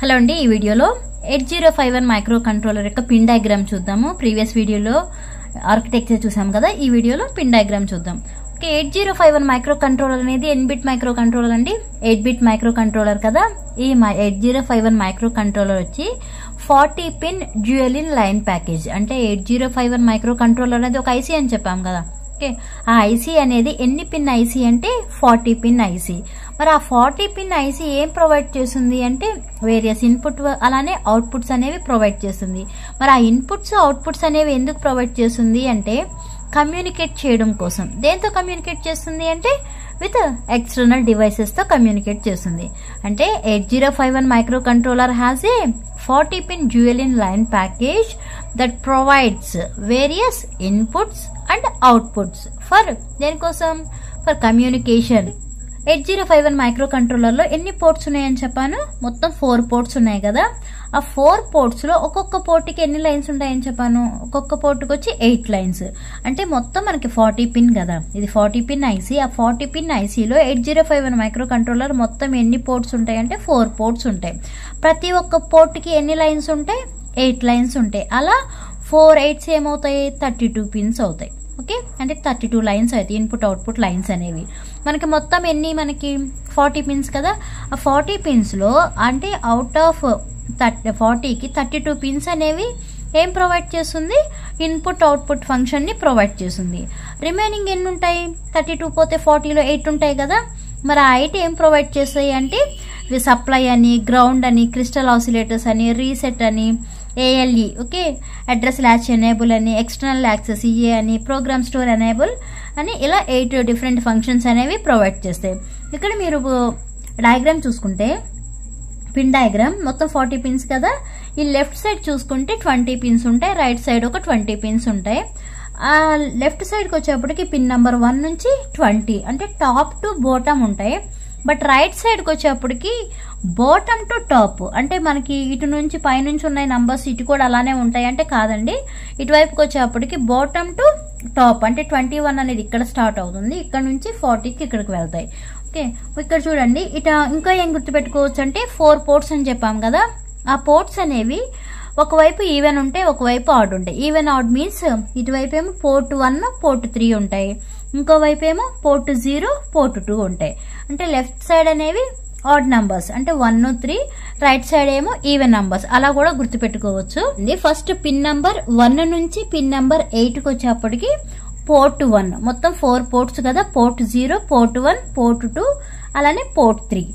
Hello అండి, ఈ వీడియోలో 8051 మైక్రో కంట్రోలర్ యొక్క పిన్ డయాగ్రామ్ చూద్దాము. ప్రీవియస్ వీడియోలో ఆర్కిటెక్చర్ చూసాం కదా, ఈ వీడియోలో పిన్ డయాగ్రామ్ చూద్దాం. ఓకే, 8051 మైక్రో కంట్రోలర్ అనేది 8 బిట్ మైక్రో కంట్రోలర్ అండి. 8 బిట్ మైక్రో కంట్రోలర్ కదా. ఈ 8051 మైక్రో కంట్రోలర్ వచ్చి 40 pin dual in line package. అంటే 8051 మైక్రో కంట్రోలర్ అనేది ఒక ఐసీ అని చెప్పాం కదా. ఓకే, ఆ ఐసీ అనేది ఎన్ని పిన్ ఐసీ అంటే 40 పిన్ ఐసీ. మరి ఆ 40 పిన్ ఐసీ ఏం ప్రొవైడ్ చేస్తుంది అంటే వేరియస్ ఇన్పుట్ అలానే అవుట్పుట్స్ అనేవి ప్రొవైడ్ చేస్తుంది. మరి ఆ ఇన్పుట్స్ అవుట్పుట్స్ అనేవి ఎందుకు ప్రొవైడ్ చేస్తుంది అంటే కమ్యూనికేట్ చేయడం కోసం. దేంతో కమ్యూనికేట్ చేస్తుంది అంటే విత్ ఎక్స్టర్నల్ డివైసెస్ తో కమ్యూనికేట్ చేస్తుంది. అంటే 8051 micro controller has a 40 pin dual in line package that provides various inputs and outputs for దేనికోసం ఫర్ కమ్యూనికేషన్. 8051 మైక్రో కంట్రోలర్ లో ఎన్ని పోర్ట్స్ ఉన్నాయని చెప్పాను? మొత్తం 4 పోర్ట్స్ ఉన్నాయి కదా. ఆ 4 పోర్ట్స్ లో ఒక్కొక్క పోర్ట్కి ఎన్ని లైన్స్ ఉంటాయని చెప్పాను? ఒక్కొక్క పోర్ట్కి వచ్చి 8 లైన్స్. అంటే మొత్తం మనకి 40 పిన్ కదా. ఇది 40 పిన్ ఐసీ. ఆ 40 పిన్ ఐసీలో 8051 మైక్రో కంట్రోలర్ మొత్తం ఎన్ని పోర్ట్స్ ఉంటాయి అంటే 4 పోర్ట్స్ ఉంటాయి. ప్రతి ఒక్క పోర్ట్కి ఎన్ని లైన్స్ ఉంటాయి? 8 లైన్స్ ఉంటాయి. అలా 4 8s ఏమవుతాయి? 32 పిన్స్ అవుతాయి. ఓకే, అంటే 32 లైన్స్ అవుతాయి ఇన్పుట్ అవుట్పుట్ లైన్స్ అనేవి. మనకి మొత్తం ఎన్ని? మనకి 40 పిన్స్ కదా. ఆ 40 పిన్స్ లో అంటే అవుట్ ఆఫ్ 40కి 32 పిన్స్ అనేవి ఏం ప్రొవైడ్ చేస్తుంది? ఇన్పుట్ అవుట్పుట్ ఫంక్షన్ ని ప్రొవైడ్ చేస్తుంది. రిమైనింగ్ ఎన్ని ఉంటాయి? 32 పోతే 40లో 8 ఉంటాయి కదా. మరి ఆ 8 ఏం ప్రొవైడ్ చేస్తాయి అంటే సప్లై అని, గ్రౌండ్ అని, క్రిస్టల్ ఆసిలేటర్స్ అని, రీసెట్ అని, ALE, okay, address latch enable అని, ఎక్స్టర్నల్ యాక్సెస్ ఈఏ అని, ప్రోగ్రామ్ స్టోర్ ఎనేబుల్ అని, ఇలా 8 డిఫరెంట్ ఫంక్షన్స్ అనేవి ప్రొవైడ్ చేస్తాయి. ఇక్కడ మీరు డయాగ్రామ్ చూసుకుంటే పిన్ డయాగ్రామ్ మొత్తం 40 పిన్స్ కదా. ఈ లెఫ్ట్ సైడ్ చూసుకుంటే 20 పిన్స్ ఉంటాయి, రైట్ సైడ్ ఒక 20 పిన్స్ ఉంటాయి. ఆ లెఫ్ట్ సైడ్కి వచ్చేప్పటికి పిన్ నెంబర్ 1 నుంచి 20 అంటే టాప్ టు బాటమ్ ఉంటాయి. బట్ రైట్ సైడ్కి వచ్చేప్పటికి బాటమ్ టు టాప్ అంటే మనకి ఇటు నుంచి పైనుంచి ఉన్నాయి నంబర్స్, ఇటు కూడా అలానే ఉంటాయి అంటే కాదండి. ఇటువైపుకి వచ్చేప్పటికి బాటమ్ టు టాప్ అంటే 21 అనేది ఇక్కడ స్టార్ట్ అవుతుంది, ఇక్కడ నుంచి 40కి ఇక్కడికి వెళ్తాయి. ఓకే, ఇక్కడ చూడండి. ఇట ఇంకా ఏం గుర్తుపెట్టుకోవచ్చు అంటే 4 పోర్ట్స్ అని చెప్పాం కదా. ఆ పోర్ట్స్ అనేవి ఒకవైపు ఈవెన్ ఉంటాయి, ఒకవైపు ఆడ్ ఉంటాయి. ఈవెన్ ఆడ్ మీన్స్ ఇటువైపు ఏమో పోర్ట్ 1 పోర్ట్ 3 ఉంటాయి, ఇంకోవైపు ఏమో పోర్ట్ 0 పోర్ట్ 2 ఉంటాయి. అంటే లెఫ్ట్ సైడ్ అనేవి ఆడ్ నంబర్స్ అంటే 1 3, రైట్ సైడ్ ఏమో ఈవెన్ నంబర్స్. అలా కూడా గుర్తుపెట్టుకోవచ్చు. ఫస్ట్ పిన్ నంబర్ 1 నుంచి పిన్ నంబర్ 8కి వచ్చేప్పటికి పోర్ట్ 1 మొత్తం 4 పోర్ట్స్ కదా. పోర్ట్ 0, పోర్ట్ 1, పోర్ట్ 2 అలానే పోర్ట్ 3.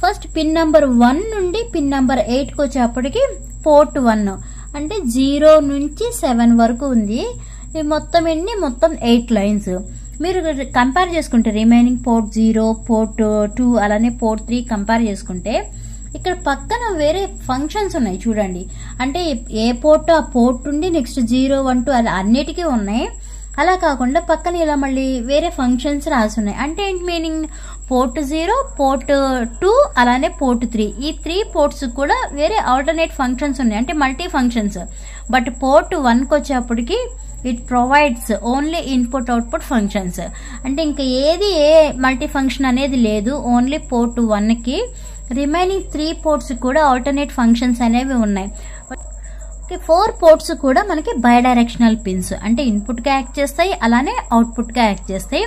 ఫస్ట్ పిన్ నంబర్ 1 నుండి పిన్ నంబర్ 8కి వచ్చేప్పటికి పోర్ట్ 1 అంటే 0 నుంచి 7 వరకు ఉంది. మొత్తం ఎన్ని? మొత్తం 8 లైన్స్. మీరు కంపేర్ చేసుకుంటే రిమైనింగ్ పోర్ట్ 0, పోర్ట్ 2 అలానే పోర్ట్ 3 కంపేర్ చేసుకుంటే ఇక్కడ పక్కన వేరే ఫంక్షన్స్ ఉన్నాయి చూడండి. అంటే ఏ పోర్ట్ ఆ పోర్ట్ ఉండి నెక్స్ట్ 0 1 2 అలా అన్నిటికీ ఉన్నాయి. అలా కాకుండా పక్కన ఇలా మళ్ళీ వేరే ఫంక్షన్స్ రాసి ఉన్నాయి. అంటే ఏంటి మీనింగ్? పోర్ట్ 0, పోర్ట్ 2 అలానే పోర్ట్ 3 ఈ 3 పోర్ట్స్ కూడా వేరే ఆల్టర్నేట్ ఫంక్షన్స్ ఉన్నాయి, అంటే మల్టీ ఫంక్షన్స్. బట్ పోర్ట్ 1కి వచ్చేప్పటికి it provides only input output functions. అంటే ఇంకా ఏది ఏ మల్టీ ఫంక్షన్ అనేది లేదు, ఓన్లీ పోర్ట్ 1కి. రిమైనింగ్ 3 పోర్ట్స్ కూడా ఆల్టర్నేట్ ఫంక్షన్స్ అనేవి ఉన్నాయి. 4 పోర్ట్స్ కూడా మనకి బైడైరెక్షనల్ పిన్స్ అంటే ఇన్పుట్ గా యాక్ట్ చేస్తాయి, అలానే అవుట్పుట్ గా యాక్ట్ చేస్తాయి.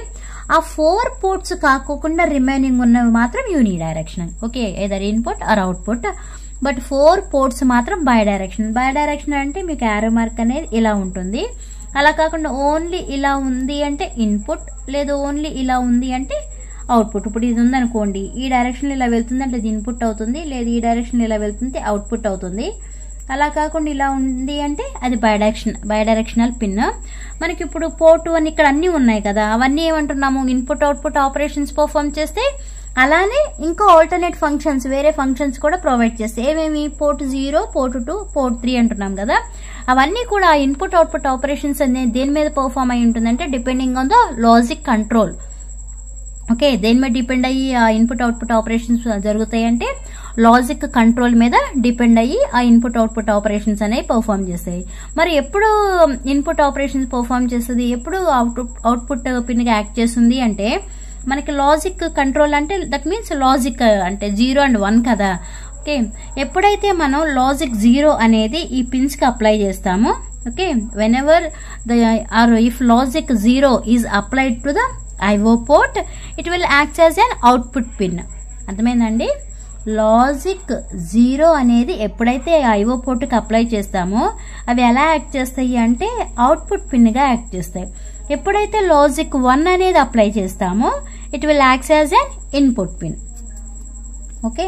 ఆ 4 పోర్ట్స్ కాకుండా రిమైనింగ్ ఉన్నవి మాత్రం unidirectional. Okay, either input are output. But 4 ports మాత్రం బైడైరెక్షనల్. బైడైరెక్షనల్ అంటే మీకు యారో మార్క్ అనేది ఇలా ఉంటుంది. అలా కాకుండా ఓన్లీ ఇలా ఉంది అంటే ఇన్పుట్, లేదు ఓన్లీ ఇలా ఉంది అంటే అవుట్పుట్. ఇప్పుడు ఇది ఉందనుకోండి, ఈ డైరెక్షన్ ఇలా వెళ్తుంది అంటే ఇది ఇన్పుట్ అవుతుంది, లేదు ఈ డైరెక్షన్ ఇలా వెళ్తుంది అవుట్పుట్ అవుతుంది. అలా కాకుండా ఇలా ఉంది అంటే అది బైడైరెక్షనల్ పిన్. మనకి ఇప్పుడు పోర్ట్ 1 ఇక్కడ అన్ని ఉన్నాయి కదా, అవన్నీ ఏమంటున్నాము? ఇన్పుట్ అవుట్పుట్ ఆపరేషన్స్ పర్ఫామ్ చేస్తే అలానే ఇంకా ఆల్టర్నేట్ ఫంక్షన్స్ వేరే ఫంక్షన్స్ కూడా ప్రొవైడ్ చేస్తాయి. ఏమేమి? పోర్ట్ 0, పోర్ట్ 2, పోర్ట్ 3 అంటున్నాం కదా. అవన్నీ కూడా ఇన్పుట్ అవుట్పుట్ ఆపరేషన్స్ అనేది దేని మీద పర్ఫామ్ అయి ఉంటుందంటే depending on the logic control. Okay, దేని మీద డిపెండ్ అయ్యి ఆ ఇన్పుట్ అవుట్పుట్ ఆపరేషన్స్ జరుగుతాయి అంటే లాజిక్ కంట్రోల్ మీద డిపెండ్ అయ్యి ఆ ఇన్పుట్ అవుట్పుట్ ఆపరేషన్స్ అనేవి పర్ఫామ్ చేస్తాయి. మరి ఎప్పుడు ఇన్పుట్ ఆపరేషన్స్ పర్ఫామ్ చేస్తుంది, ఎప్పుడు అవుట్పుట్ పిన్ గా యాక్ట్ చేస్తుంది అంటే మనకి లాజిక్ కంట్రోల్ అంటే దట్ మీన్స్ లాజిక్ అంటే 0 and 1 కదా. ఓకే, ఎప్పుడైతే మనం లాజిక్ 0 అనేది ఈ పిన్స్ కి అప్లై చేస్తామో, okay, whenever if logic 0 is applied to the IO port, it will act as an output pin. అర్థమైందండి? లాజిక్ 0 అనేది ఎప్పుడైతే IO పోర్ట్ కి అప్లై చేస్తామో అవి ఎలా యాక్ట్ చేస్తాయి అంటే అవుట్పుట్ పిన్ గా యాక్ట్ చేస్తాయి. ఎప్పుడైతే లాజిక్ 1 అనేది అప్లై చేస్తామో it will act as an input pin. Okay,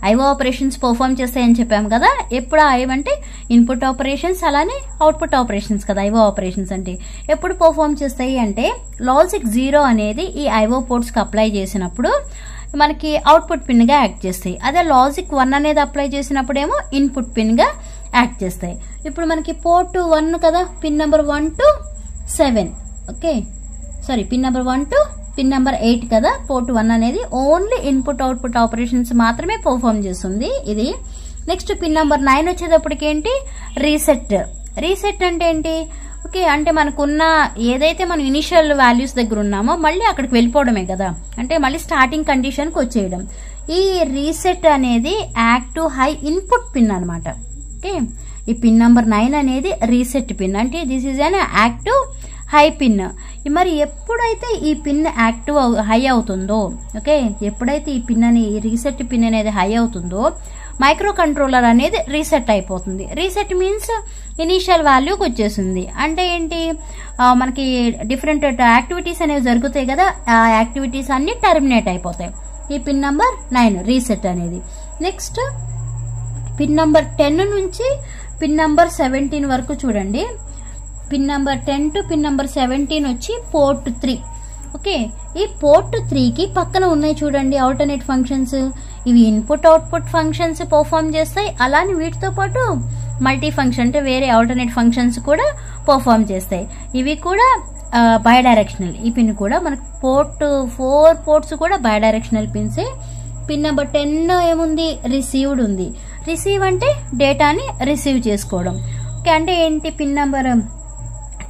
IO operations perform చేస్తాయని చెప్పాము కదా. ఎప్పుడు ఐఓ అంటే ఇన్పుట్ ఆపరేషన్స్, అలానే అవుట్పుట్ ఆపరేషన్స్ కదా ఐఓ ఆపరేషన్స్ అంటే. ఎప్పుడు పర్ఫామ్ చేస్తాయి అంటే లాజిక్ 0 అనేది ఈ ఐఓ పోర్ట్స్ కి అప్లై చేసినప్పుడు మనకి అవుట్పుట్ పిన్ గా యాక్ట్ చేస్తాయి. అదే లాజిక్ 1 అనేది అప్లై చేసినప్పుడేమో ఇన్పుట్ పిన్ గా యాక్ట్ చేస్తాయి. ఇప్పుడు మనకి పోర్ట్ 1 కదా, pin number 1 to 7, okay, sorry pin number 1 to pin number 8 కదా. పోర్ట్ 1 అనేది ఓన్లీ ఇన్పుట్ అవుట్పుట్ ఆపరేషన్స్ మాత్రమే పర్ఫామ్ చేస్తుంది ఇది. నెక్స్ట్ పిన్ నెంబర్ 9 వచ్చేటప్పటికి ఏంటి, రీసెట్. రీసెట్ అంటే ఏంటి, ఓకే, అంటే మనకున్న ఏదైతే మనం ఇనిషియల్ వాల్యూస్ దగ్గర ఉన్నామో మళ్ళీ అక్కడికి వెళ్ళిపోవడమే కదా, అంటే మళ్ళీ స్టార్టింగ్ కండిషన్కి వచ్చేయడం. ఈ రీసెట్ అనేది యాక్టివ్ హై ఇన్పుట్ పిన్ అనమాట. ఓకే, ఈ పిన్ నెంబర్ 9 అనేది రీసెట్ పిన్, అంటే this is an active high pin. మరి ఎప్పుడైతే ఈ పిన్ యాక్టివ్ హై అవుతుందో, ఓకే, ఎప్పుడైతే ఈ పిన్ అని రీసెట్ పిన్ అనేది హై అవుతుందో మైక్రో కంట్రోలర్ అనేది రీసెట్ అయిపోతుంది. రీసెట్ మీన్స్ ఇనీషియల్ వాల్యూకి వచ్చేసింది. అంటే ఏంటి, మనకి డిఫరెంట్ యాక్టివిటీస్ అనేవి జరుగుతాయి కదా, ఆ యాక్టివిటీస్ అన్ని టర్మినేట్ అయిపోతాయి ఈ పిన్ నంబర్ 9 రీసెట్ అనేది. నెక్స్ట్ పిన్ నంబర్ 10 నుంచి పిన్ నంబర్ 17 వరకు చూడండి. Pin number 10 to pin number 17 వచ్చి పోర్ట్ 3. ఓకే, ఈ పోర్ట్ 3 కి పక్కన ఉన్నాయి చూడండి ఆల్టర్నేట్ ఫంక్షన్స్. ఇవి ఇన్పుట్ అవుట్పుట్ ఫంక్షన్స్ పర్ఫామ్ చేస్తాయి, అలానే వీటితో పాటు మల్టీ ఫంక్షన్ అంటే వేరే ఆల్టర్నేట్ ఫంక్షన్స్ కూడా పర్ఫామ్ చేస్తాయి. ఇవి కూడా బై డైరెక్షనల్. ఈ పిన్ కూడా మనకు పోర్ట్ 4 పోర్ట్స్ కూడా బై డైరెక్షనల్ పిన్సే. పిన్ నెంబర్ 10 ఏముంది, రిసీవ్డ్ ఉంది. రిసీవ్ అంటే డేటాని రిసీవ్ చేసుకోవడం. ఓకే, అంటే ఏంటి, పిన్ నెంబర్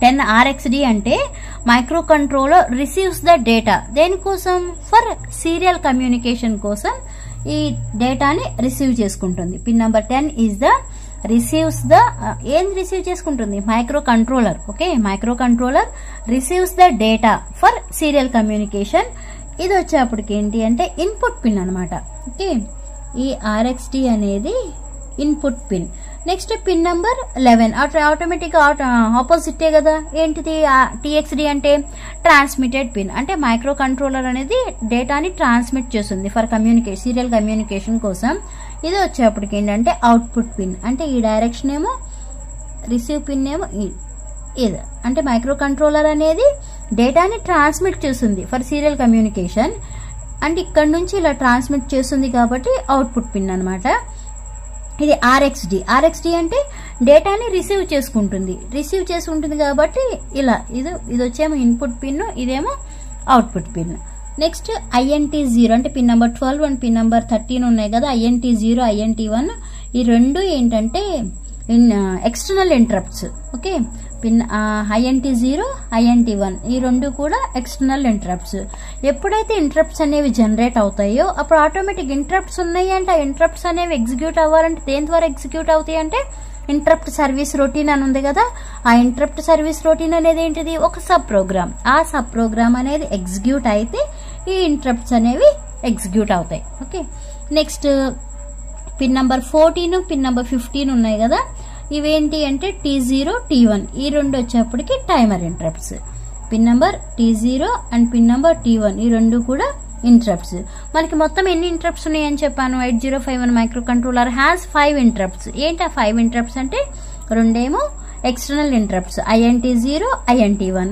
10 RxD అంటే microcontroller receives the data. దేనికోసం, ఫర్ సీరియల్ కమ్యూనికేషన్ కోసం ఈ డేటాని రిసీవ్ చేసుకుంటుంది. Pin number 10 is the receives the ఏం రిసీవ్ చేసుకుంటుంది, microcontroller. Okay, microcontroller receives the data for serial communication. ఇది వచ్చేప్పటికి ఏంటి అంటే ఇన్పుట్ పిన్ అనమాట. ఓకే, ఈ RxD అనేది input pin. Next pin number 11 automatic ఆపోజిటే కదా. ఏంటిది, TXD అంటే ట్రాన్స్మిటెడ్ పిన్. అంటే మైక్రో కంట్రోలర్ అనేది డేటాని ట్రాన్స్మిట్ చేస్తుంది ఫర్ కమ్యూనికేషన్, సీరియల్ కమ్యూనికేషన్ కోసం. ఇది వచ్చేప్పటికి ఏంటంటే అవుట్పుట్ పిన్. అంటే ఈ డైరెక్షన్ ఏమో రిసీవ్ పిన్ ఏమో ఇది. అంటే మైక్రో కంట్రోలర్ అనేది డేటాని ట్రాన్స్మిట్ చేస్తుంది ఫర్ సీరియల్ కమ్యూనికేషన్. అంటే ఇక్కడ నుంచి ఇలా ట్రాన్స్మిట్ చేస్తుంది కాబట్టి అవుట్పుట్ పిన్ అనమాట. ఇది RxD అంటే డేటాని రిసీవ్ చేసుకుంటుంది కాబట్టి ఇలా ఇది వచ్చేమో ఇన్పుట్ పిన్, ఇదేమో అవుట్పుట్ పిన్. నెక్స్ట్ INT0 అంటే pin number 12 and pin number 13 ఉన్నాయి కదా. INT0, INT1 ఈ రెండు ఏంటంటే external interrupts. Okay, pin INT0, INT1 ఈ రెండు కూడా ఎక్స్టర్నల్ ఇంటరప్ట్స్. ఎప్పుడైతే ఇంటరప్ట్స్ అనేవి జనరేట్ అవుతాయో అప్పుడు ఆటోమేటిక్ ఇంటరప్ట్స్ ఉన్నాయి అంటే ఆ ఇంటరప్ట్స్ అనేవి ఎగ్జిక్యూట్ అవ్వాలంటే దేని ద్వారా ఎగ్జిక్యూట్ అవుతాయి అంటే ఇంటరప్ట్ సర్వీస్ రొటీన్ అని ఉంది కదా. ఆ ఇంటరప్ట్ సర్వీస్ రొటీన్ అనేది ఏంటిది, ఒక సబ్ ప్రోగ్రామ్. ఆ సబ్ ప్రోగ్రామ్ అనేది ఎగ్జిక్యూట్ అయితే ఈ ఇంటరప్ట్స్ అనేవి ఎగ్జిక్యూట్ అవుతాయి. Okay, next pin number 14, pin number 15 ఉన్నాయి కదా. ఇవేంటి అంటే T0, T1 ఈ రెండు వచ్చేప్పటికి timer interrupts. Pin number T0 and pin number T1 ఈ రెండు కూడా ఇంటరప్ట్స్. మనకి మొత్తం ఎన్ని ఇంటరప్ట్స్ ఉన్నాయని చెప్పాను, 8051 మైక్రో కంట్రోలర్ హ్యాస్ 5 ఇంటరప్ట్స్. ఏంటి ఆ 5 ఇంటరప్ట్స్ అంటే రెండేమో external interrupts INT0, INT1.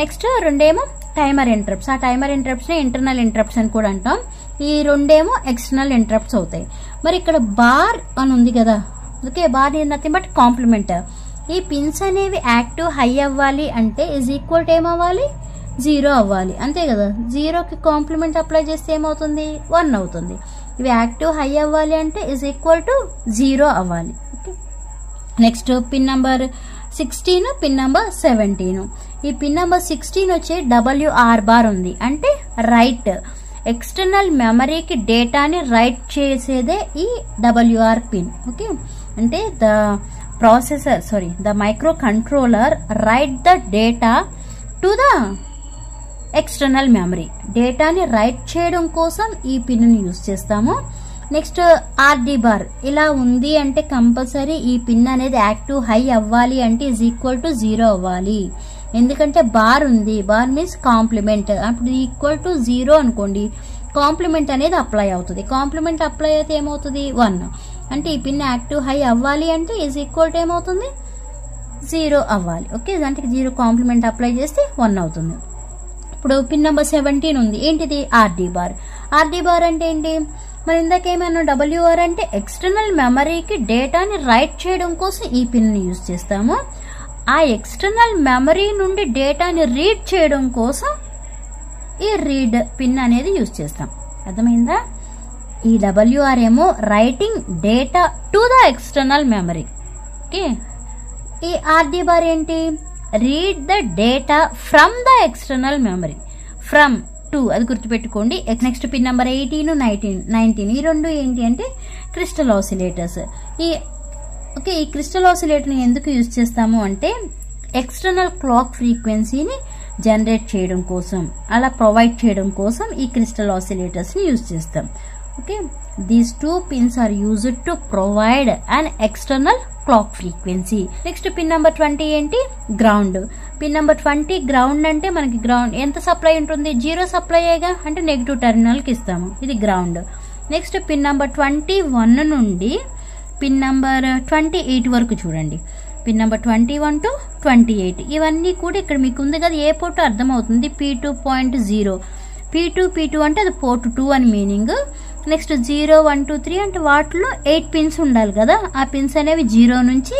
Next రెండేమో టైమర్ ఇంటరప్ట్స్. ఆ టైమర్ ఇంటరప్ట్స్ ని ఇంటర్నల్ ఇంటరప్ట్స్ అని కూడా అంటాం. ఈ రెండేమో ఎక్స్టర్నల్ ఇంటరప్ట్స్ అవుతాయి. మరి ఇక్కడ బార్ అని ఉంది కదా. Okay, bar is nothing but complement. ఈ పిన్స్ అనేవి యాక్టివ్ హై అవ్వాలి అంటే ఈజ్ ఈక్వల్ టు ఏమవ్వాలి, 0 అవ్వాలి. అంతే కదా. 0కి కాంప్లిమెంట్ అప్లై చేస్తే ఏమవుతుంది, 1 అవుతుంది. ఇవి యాక్టివ్ హై అవ్వాలి అంటే ఈజ్ ఈక్వల్ టు 0 అవ్వాలి. Okay, next pin number 16, pin number 17. ఈ పిన్ నంబర్ 16 వచ్చి WR బార్ ఉంది అంటే రైట్. ఎక్స్టర్నల్ మెమరీకి డేటాని రైట్ చేసేదే ఈ WR పిన్. ఓకే, అంటే the microcontroller write the data to the external memory. డేటాని రైట్ చేయడం కోసం ఈ పిన్ ని యూజ్ చేస్తాము. నెక్స్ట్ RD బార్ ఇలా ఉంది అంటే కంపల్సరీ ఈ పిన్ అనేది యాక్టివ్ హై అవ్వాలి అంటే ఈజ్ ఈక్వల్ టు 0 అవ్వాలి. ఎందుకంటే బార్ ఉంది, బార్ మీన్స్ కాంప్లిమెంట్, అప్పుడు ఈక్వల్ టు 0 అనుకోండి, కాంప్లిమెంట్ అనేది అప్లై అవుతుంది. కాంప్లిమెంట్ అప్లై అయితే ఏమవుతుంది 1. అంటే ఈ పిన్ యాక్టివ్ హై అవ్వాలి అంటే ఈజ్ ఈక్వల్ టు ఏమవుతుంది 0 అవ్వాలి. ఓకే, దానికి 0 కాంప్లిమెంట్ అప్లై చేస్తే 1 అవుతుంది. ఇప్పుడు పిన్ నెంబర్ 17 ఉంది, ఏంటిది RD బార్. RD బార్ అంటే ఏంటి, మరి ఇందాకేమైనా WR అంటే ఎక్స్టర్నల్ మెమరీకి డేటాని రైట్ చేయడం కోసం ఈ పిన్ ని యూజ్ చేస్తాము. ఆ ఎక్స్టర్నల్ మెమరీ నుండి డేటాని రీడ్ చేయడం కోసం ఈ రీడ్ పిన్ అనేది యూజ్ చేస్తాం. అర్థమైందా? ఈ WR ఏమో writing data to the external memory. Okay, ఈ RD బార్ ఏంటి, read the data from the external memory. From to అది గుర్తుపెట్టుకోండి. నెక్స్ట్ పిన్ నెంబర్ 18, 19 ఈ రెండు ఏంటి అంటే క్రిస్టల్ ఆసిలేటర్స్. ఈ క్రిస్టల్ ఆసిలేటర్ ని ఎందుకు యూజ్ చేస్తాము అంటే ఎక్స్టర్నల్ క్లాక్ ఫ్రీక్వెన్సీని జనరేట్ చేయడం కోసం, అలా ప్రొవైడ్ చేయడం కోసం ఈ క్రిస్టల్ ఆసిలేటర్స్ ని యూజ్ చేస్తాం. Okay, these 2 pins are used to provide an external clock frequency. Next pin number 20 ఏంటి, గ్రౌండ్. పిన్ నెంబర్ 20 గ్రౌండ్ అంటే మనకి గ్రౌండ్ ఎంత సప్లై ఉంటుంది, 0 సప్లై అయ్యేగా, అంటే నెగిటివ్ టెర్మినల్ కి ఇస్తాము, ఇది గ్రౌండ్. నెక్స్ట్ పిన్ నెంబర్ 21 నుండి పిన్ నెంబర్ 28 వరకు చూడండి. పిన్ నెంబర్ 21 to 28 ఇవన్నీ కూడా ఇక్కడ మీకు ఉంది కదా, ఏ పోర్ట్ అర్థమవుతుంది, P2.0. P2 అంటే అది పోర్ట్ 2 అని మీనింగ్. నెక్స్ట్ 0, 1, 2, 3 అంటే వాటిలో 8 పిన్స్ ఉండాలి కదా, ఆ పిన్స్ అనేవి 0 నుంచి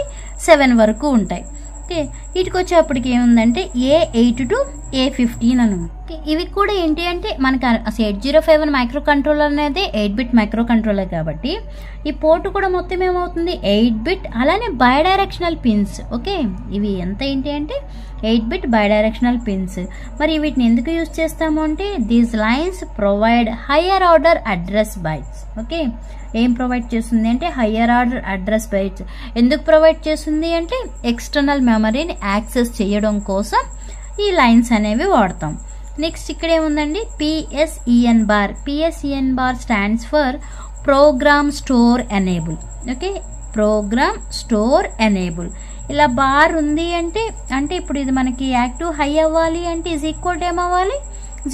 7 వరకు ఉంటాయి. ఓకే, వీటికి వచ్చేప్పటికి ఏముందంటే A8 to A15 అని. ఇవి కూడా ఏంటి అంటే మనకి 8051 మైక్రో కంట్రోలర్ అనేది 8-bit మైక్రో కంట్రోలర్ కాబట్టి ఈ పోర్ట్ కూడా మొత్తం ఏమవుతుంది 8-bit, అలానే బైడైరెక్షనల్ పిన్స్. ఓకే, ఇవి ఎంత ఏంటి అంటే 8-bit బైడైరెక్షనల్ పిన్స్. మరి వీటిని ఎందుకు యూజ్ చేస్తాము అంటే these lines provide higher order address bytes. Okay, ఏం ప్రొవైడ్ చేస్తుంది అంటే హయ్యర్ ఆర్డర్ అడ్రస్ బైట్స్. ఎందుకు ప్రొవైడ్ చేస్తుంది అంటే ఎక్స్టర్నల్ మెమరీని యాక్సెస్ చేయడం కోసం ఈ లైన్స్ అనేవి వాడతాం. నెక్స్ట్ ఇక్కడ ఏముందండి, PSEN bar. PSEN bar stands for program store enable. Okay, program store enable. ఇలా బార్ ఉంది అంటే ఇప్పుడు ఇది మనకి యాక్టివ్ హై అవ్వాలి అంటే ఈజ్ ఈక్వల్ టు ఏమవ్వాలి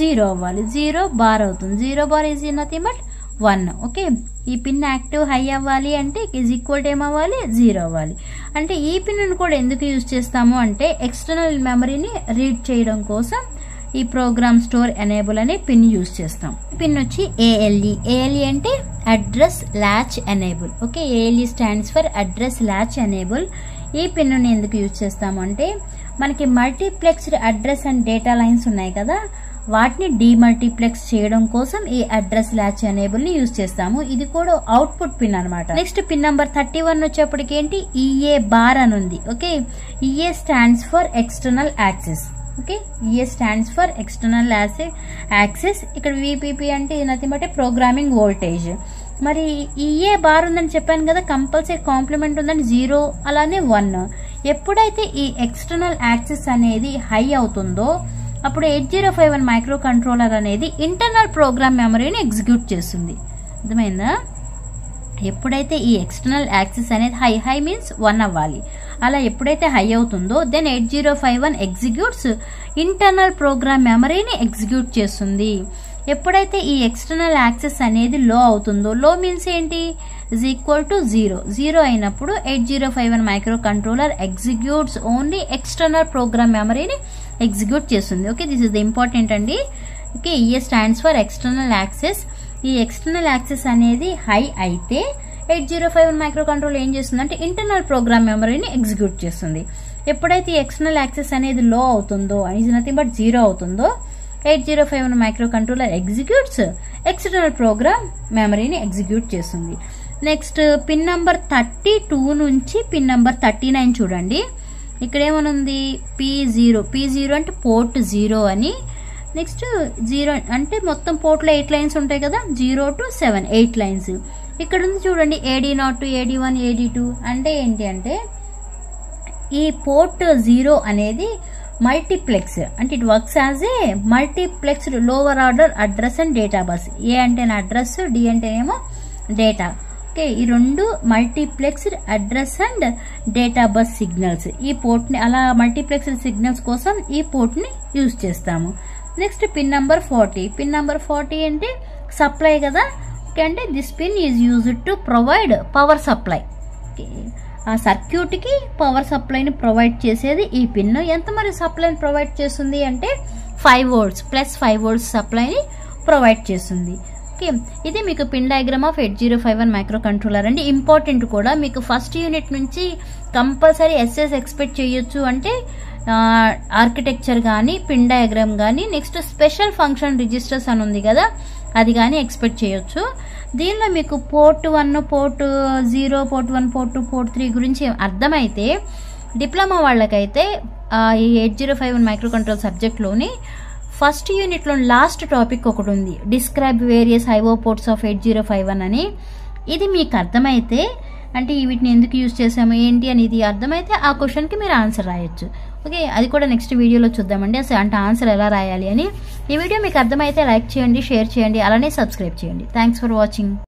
0 అవ్వాలి. 0 బార్ అవుతుంది. 0 bar is nothing but 1. Okay, ఈ పిన్ యాక్టివ్ హై అవ్వాలి అంటే ఈజ్ ఈక్వల్ టు ఏమవ్వాలి 0 అవ్వాలి. అంటే ఈ పిన్ కూడా ఎందుకు యూజ్ చేస్తాము అంటే ఎక్స్టర్నల్ మెమరీని రీడ్ చేయడం కోసం ఈ ప్రోగ్రామ్ స్టోర్ ఎనేబుల్ అనే పిన్ యూజ్ చేస్తాం. పిన్ వచ్చి ALE. ALE అంటే address latch enable. Okay, ALE stands for address latch enable. ఈ పిన్ ని ఎందుకు యూజ్ చేస్తాము అంటే మనకి multiplexed address and data lines ఉన్నాయి కదా, వాటిని డీమల్టీప్లెక్స్ చేయడం కోసం ఈ అడ్రస్ లాచ్ ఎనేబుల్ ని యూజ్ చేస్తాము. ఇది కూడా అవుట్పుట్ పిన్ అనమాట. నెక్స్ట్ పిన్ నంబర్ 31 వచ్చేప్పటికి ఏంటి, EA బార్ అని ఉంది. Okay, EA stands for external access. Okay, EA stands for external access. ఇక్కడ VPP అంటే నథింగ్ బట్ ప్రోగ్రామింగ్ వోల్టేజ్. మరి EA బార్ ఉందని చెప్పాను కదా, కంపల్సరీ కాంప్లిమెంట్ ఉందని 0 అలానే 1. ఎప్పుడైతే ఈ ఎక్స్టర్నల్ యాక్సెస్ అనేది హై అవుతుందో అప్పుడు 8051 మైక్రో కంట్రోలర్ అనేది ఇంటర్నల్ ప్రోగ్రామ్ మెమరీని ఎగ్జిక్యూట్ చేస్తుంది. అర్థమైందా? ఎప్పుడైతే ఈ ఎక్స్టర్నల్ యాక్సెస్ అనేది హై మీన్స్ 1 అవ్వాలి. అలా ఎప్పుడైతే హై అవుతుందో దెన్ 8051 ఎగ్జిక్యూట్స్ ఇంటర్నల్ ప్రోగ్రామ్ మెమరీని ఎగ్జిక్యూట్ చేస్తుంది. ఎప్పుడైతే ఈ ఎక్స్టర్నల్ యాక్సెస్ అనేది లో అవుతుందో, లో మీన్స్ ఏంటి, ఇజ్ ఈక్వల్ టు 0. 0 అయినప్పుడు 8051 microcontroller executes only external program మెమరీని ఎగ్జిక్యూట్ చేస్తుంది. Okay, this is the important అండి. Okay, EA stands for external access. ఈ ఎక్స్టర్నల్ యాక్సెస్ అనేది హై అయితే 8051 మైక్రో కంట్రోల్ ఏం చేస్తుంది అంటే ఇంటర్నల్ ప్రోగ్రామ్ మెమరీని ఎగ్జిక్యూట్ చేస్తుంది. ఎప్పుడైతే ఈ ఎక్స్టర్నల్ యాక్సెస్ అనేది లో అవుతుందో, ఈజ్ నథింగ్ బట్ 0 అవుతుందో, 8051 microcontroller executes external program మెమరీని ఎగ్జిక్యూట్ చేస్తుంది. నెక్స్ట్ పిన్ నంబర్ 32 నుంచి పిన్ నంబర్ 39 చూడండి. ఇక్కడ ఏమనుంది, P0 అంటే పోర్ట్ 0 అని, నెక్స్ట్ 0 అంటే మొత్తం పోర్ట్లో 8 లైన్స్ ఉంటాయి కదా, 0 to 7 8 లైన్స్. ఇక్కడ ఉంది చూడండి AD0 to AD1 AD2 అంటే ఏంటి అంటే ఈ పోర్ట్ 0 అనేది మల్టీప్లెక్స్, అంటే it works as a multiplexed lower order address and data bus. A అంటేనే అడ్రస్, డి అంటేనేమో డేటా. ఓకే, ఈ రెండు multiplexed address and data bus signals. ఈ పోర్ట్ని అలా మల్టీప్లెక్స్డ్ సిగ్నల్స్ కోసం ఈ పోర్ట్ని యూజ్ చేస్తాము. Next pin number 40. Pin number 40 అంటే సప్లై కదా. ఓకే, అంటే this pin is used to provide power supply. ఆ సర్క్యూట్కి పవర్ సప్లైని ప్రొవైడ్ చేసేది ఈ పిన్. ఎంత మరి సప్లైని ప్రొవైడ్ చేస్తుంది అంటే 5 volts ప్లస్ 5 volts సప్లైని ప్రొవైడ్ చేస్తుంది. ఓకే, ఇది మీకు pin diagram of 8051 micro controller అండి. ఇంపార్టెంట్ కూడా, మీకు ఫస్ట్ యూనిట్ నుంచి కంపల్సరీ ఎస్ఎస్ ఎక్స్పెక్ట్ చేయొచ్చు. అంటే ఆర్కిటెక్చర్ కానీ, పిన్ డయాగ్రామ్ కానీ, నెక్స్ట్ స్పెషల్ ఫంక్షన్ రిజిస్టర్స్ అని ఉంది కదా, అది కానీ ఎక్స్పెక్ట్ చేయొచ్చు. దీనిలో మీకు port 1, port 0, port 1, port 2, port 3 గురించి అర్థమైతే డిప్లొమా వాళ్ళకైతే ఈ 8051 మైక్రో కంట్రోల్ సబ్జెక్ట్లోని ఫస్ట్ యూనిట్లో లాస్ట్ టాపిక్ ఒకటి ఉంది, describe various IO ports of 8051 అని. ఇది మీకు అర్థమైతే, అంటే వీటిని ఎందుకు యూజ్ చేసాము ఏంటి అనేది అర్థమైతే ఆ క్వశ్చన్కి మీరు ఆన్సర్ రాయొచ్చు. ఓకే, అది కూడా నెక్స్ట్ వీడియోలో చూద్దామండి, అసలు అంటే ఆన్సర్ ఎలా రాయాలి అని. ఈ వీడియో మీకు అర్థమైతే లైక్ చేయండి, షేర్ చేయండి, అలానే సబ్స్క్రైబ్ చేయండి. Thanks for watching.